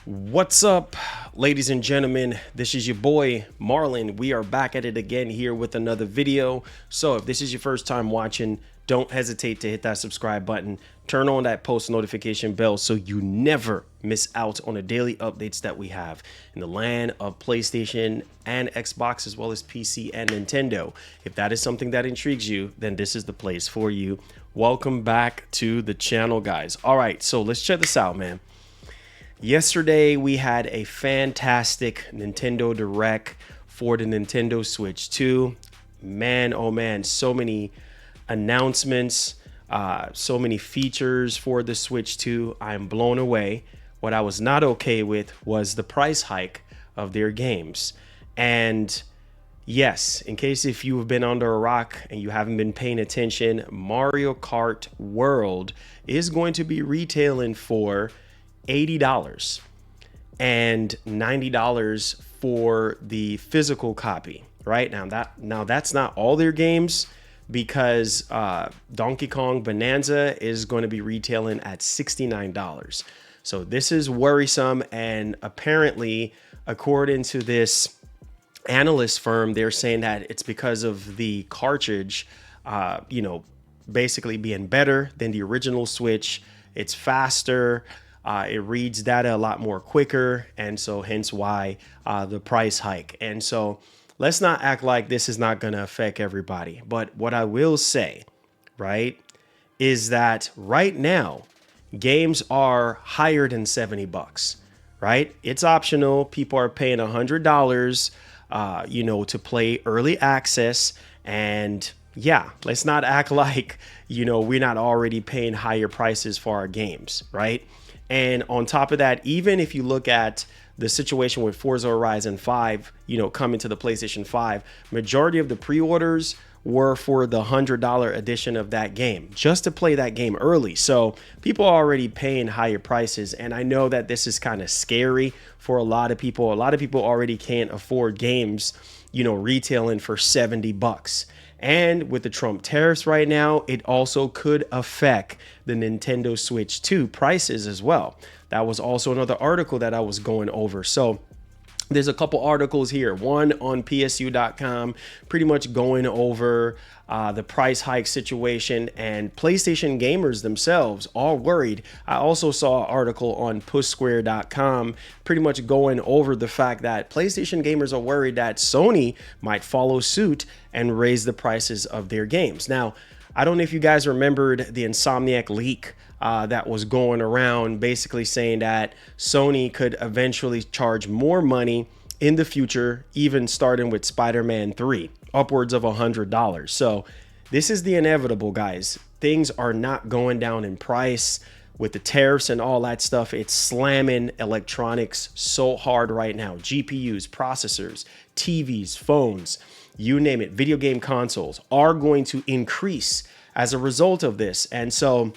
What's up, ladies and gentlemen? This is your boy Marlon. We are back at it again here with another video. So if this is your first time watching, don't hesitate to hit that subscribe button, turn on that post notification bell so you never miss out on the daily updates that we have in the land of PlayStation and Xbox, as well as PC and Nintendo. If that is something that intrigues you, then this is the place for you. Welcome back to the channel, guys. All right, so let's check this out, man. Yesterday, we had a fantastic Nintendo Direct for the Nintendo Switch 2. Man, oh man, so many announcements, so many features for the Switch 2. I'm blown away. What I was not okay with was the price hike of their games. And yes, in case if you've been under a rock and you haven't been paying attention, Mario Kart World is going to be retailing for $80 and $90 for the physical copy. Right now that's not all their games, because Donkey Kong Bonanza is going to be retailing at $69. So this is worrisome, and apparently, according to this analyst firm, they're saying that it's because of the cartridge, basically being better than the original Switch. It's faster. It reads data a lot more quicker, and so hence why the price hike. And so let's not act like this is not going to affect everybody. But what I will say, right, is that right now games are higher than $70, right? It's optional. People are paying $100, to play early access. And yeah, let's not act like, we're not already paying higher prices for our games, right? And on top of that, even if you look at the situation with Forza Horizon 5, coming to the PlayStation 5, majority of the pre-orders were for the $100 edition of that game, just to play that game early. So people are already paying higher prices. And I know that this is kind of scary for a lot of people. A lot of people already can't afford games, retailing for $70. And with the Trump tariffs right now, it also could affect the Nintendo Switch 2 prices as well. That was also another article that I was going over. So there's a couple articles here, one on psu.com, pretty much going over the price hike situation, and PlayStation gamers themselves are worried. I also saw an article on pushsquare.com pretty much going over the fact that PlayStation gamers are worried that Sony might follow suit and raise the prices of their games. Now, I don't know if you guys remembered the Insomniac leak that was going around, basically saying that Sony could eventually charge more money in the future, even starting with Spider-Man 3, upwards of $100. So this is the inevitable, guys. Things are not going down in price with the tariffs and all that stuff. It's slamming electronics so hard right now. GPUs, processors, TVs, phones, you name it, video game consoles are going to increase as a result of this. And so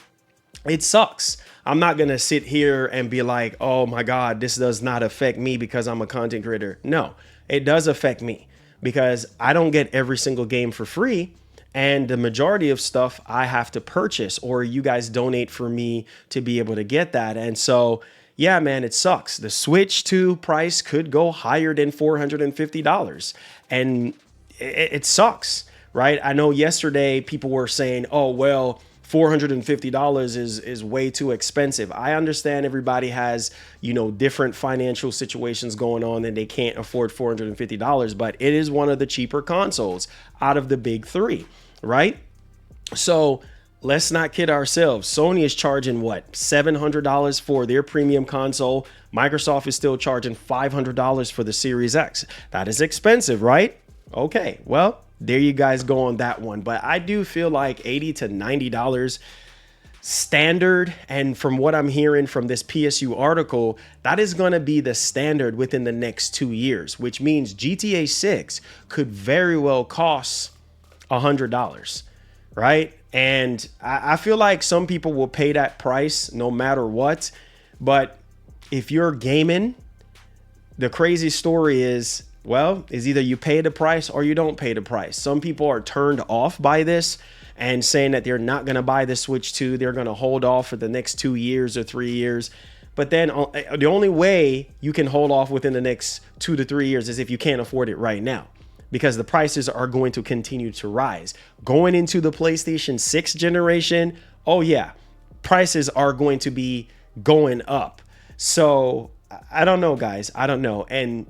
it sucks. I'm not going to sit here and be like, oh my God, this does not affect me because I'm a content creator. No, it does affect me because I don't get every single game for free. And the majority of stuff I have to purchase, or you guys donate for me to be able to get that. And so, yeah, man, it sucks. The Switch 2 price could go higher than $450. And it sucks, right? I know yesterday people were saying, oh, well, $450 is way too expensive. I understand everybody has, different financial situations going on and they can't afford $450, but it is one of the cheaper consoles out of the big three, right? So let's not kid ourselves. Sony is charging what, $700 for their premium console. Microsoft is still charging $500 for the Series X. That is expensive, right? Okay, well, there you guys go on that one. But I do feel like $80 to $90 standard. And from what I'm hearing from this PSU article, that is going to be the standard within the next 2 years, which means GTA 6 could very well cost $100, right? And I feel like some people will pay that price no matter what. But if you're gaming, the crazy story is, well, is either you pay the price or you don't pay the price. Some people are turned off by this and saying that they're not going to buy the Switch 2. They're going to hold off for the next 2 years or 3 years. But then the only way you can hold off within the next 2 to 3 years is if you can't afford it right now, because the prices are going to continue to rise. Going into the PlayStation 6 generation, oh yeah, prices are going to be going up. So I don't know, guys. I don't know. And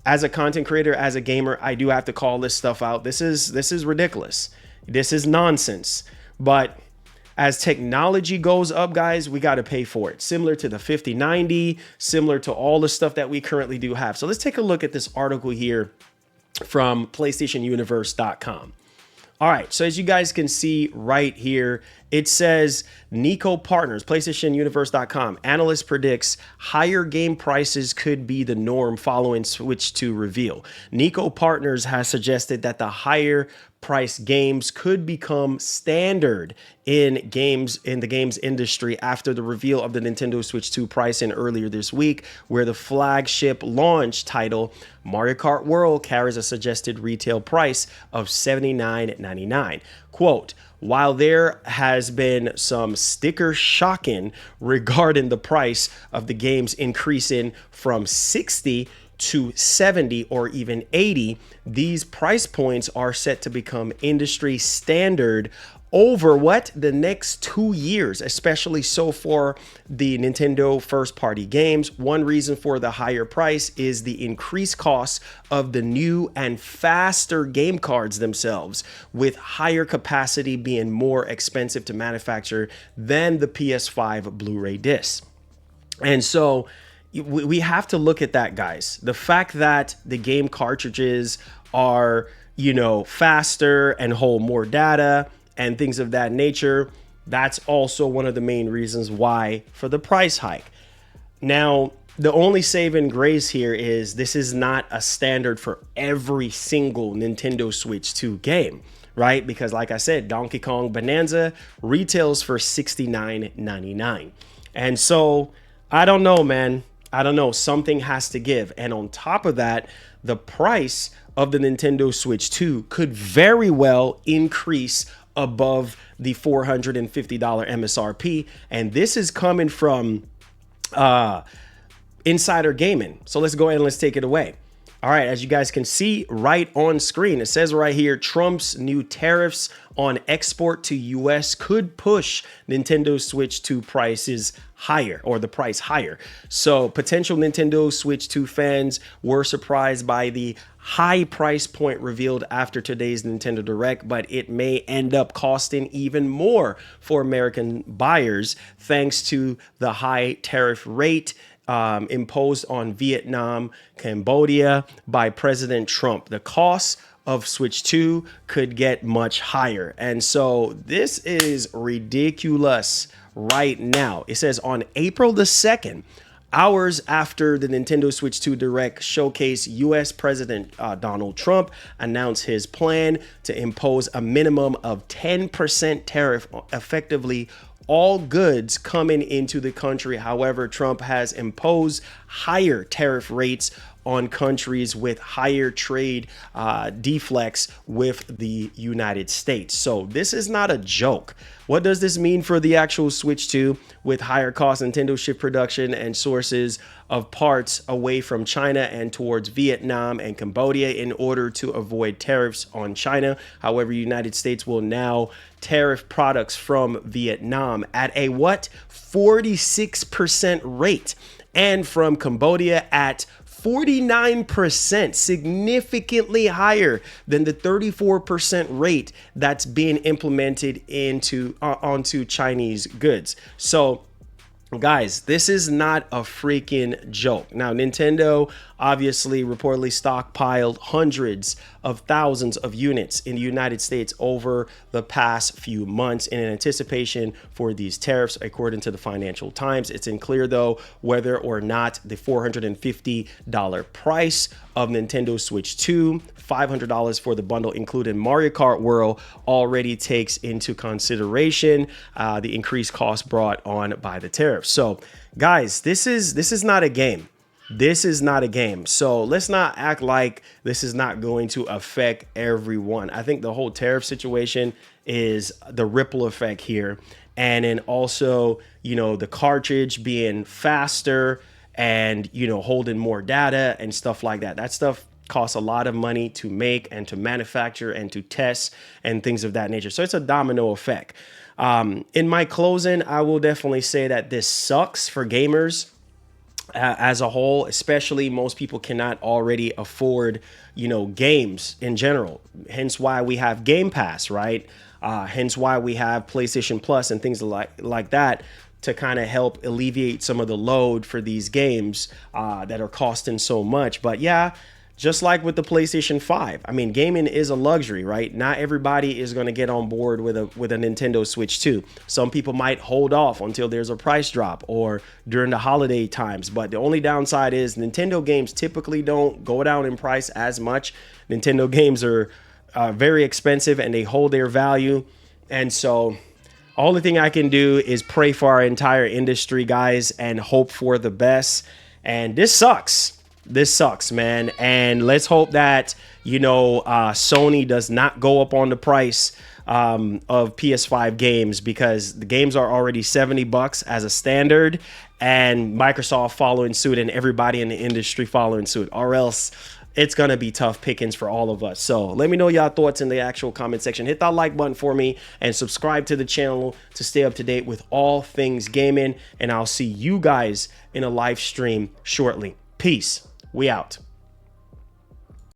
as a content creator, as a gamer, I do have to call this stuff out. This is ridiculous. This is nonsense. But as technology goes up, guys, we got to pay for it. Similar to the 5090, similar to all the stuff that we currently do have. So let's take a look at this article here from PlayStationUniverse.com. All right, so as you guys can see right here, it says Nico Partners, PlayStationUniverse.com. Analyst predicts higher game prices could be the norm following Switch 2 reveal. Nico Partners has suggested that the higher price games could become standard in the games industry after the reveal of the Nintendo Switch 2 pricing earlier this week, where the flagship launch title Mario Kart World carries a suggested retail price of $79.99. Quote, while there has been some sticker shocking regarding the price of the games increasing from 60 to 70 or even 80, these price points are set to become industry standard over the next 2 years, especially so for the Nintendo first party games. One reason for the higher price is the increased cost of the new and faster game cards themselves, with higher capacity being more expensive to manufacture than the PS5 Blu-ray discs. And so we have to look at that, guys. The fact that the game cartridges are, faster and hold more data and things of that nature, that's also one of the main reasons why for the price hike. Now, the only saving grace here is this is not a standard for every single Nintendo Switch 2 game, right? Because like I said, Donkey Kong Bonanza retails for $69.99. And so I don't know, man. I don't know. Something has to give. And on top of that, the price of the Nintendo Switch 2 could very well increase above the $450 MSRP. And this is coming from Insider Gaming. So let's go ahead and let's take it away. All right, as you guys can see right on screen, it says right here, Trump's new tariffs on export to US could push Nintendo Switch 2 prices higher, or the price higher. So potential Nintendo Switch 2 fans were surprised by the high price point revealed after today's Nintendo Direct, but it may end up costing even more for American buyers thanks to the high tariff rate imposed on Vietnam, Cambodia by President Trump. The cost of Switch 2 could get much higher. And so this is ridiculous right now. It says on April the 2nd, hours after the Nintendo Switch 2 Direct showcase, US President Donald Trump announced his plan to impose a minimum of 10% tariff effectively all goods coming into the country. However, Trump has imposed higher tariff rates on countries with higher trade deflects with the United States. So this is not a joke. What does this mean for the actual Switch 2? With higher cost, Nintendo ship production and sources of parts away from China and towards Vietnam and Cambodia in order to avoid tariffs on China. However, United States will now tariff products from Vietnam at a 46% rate, and from Cambodia at 49%, significantly higher than the 34% rate that's being implemented onto Chinese goods. So guys, this is not a freaking joke. Now, Nintendo obviously reportedly stockpiled hundreds of thousands of units in the United States over the past few months in anticipation for these tariffs, according to the Financial Times. It's unclear, though, whether or not the $450 price of Nintendo Switch 2, $500 for the bundle, including Mario Kart World, already takes into consideration the increased cost brought on by the tariffs. So, guys, this is not a game. This is not a game. So let's not act like this is not going to affect everyone. I think the whole tariff situation is the ripple effect here. and then also, you know, the cartridge being faster and, you know, holding more data and stuff like that. That stuff costs a lot of money to make and to manufacture and to test and things of that nature. So it's a domino effect. In my closing, I will definitely say that this sucks for gamers as a whole. Especially most people cannot already afford, you know, games in general. Hence why we have Game Pass, right? Hence why we have PlayStation Plus and things like that, to kind of help alleviate some of the load for these games that are costing so much. But yeah, just like with the PlayStation 5, I mean, gaming is a luxury, right? Not everybody is going to get on board with a Nintendo Switch 2. Some people might hold off until there's a price drop or during the holiday times. But the only downside is Nintendo games typically don't go down in price as much. Nintendo games are very expensive and they hold their value. And so only thing I can do is pray for our entire industry, guys, and hope for the best. And this sucks. This sucks, man. And let's hope that, you know, Sony does not go up on the price of PS5 games, because the games are already $70 as a standard, and Microsoft following suit and everybody in the industry following suit, or else it's going to be tough pickings for all of us. So let me know y'all thoughts in the actual comment section. Hit that like button for me and subscribe to the channel to stay up to date with all things gaming. And I'll see you guys in a live stream shortly. Peace. We out.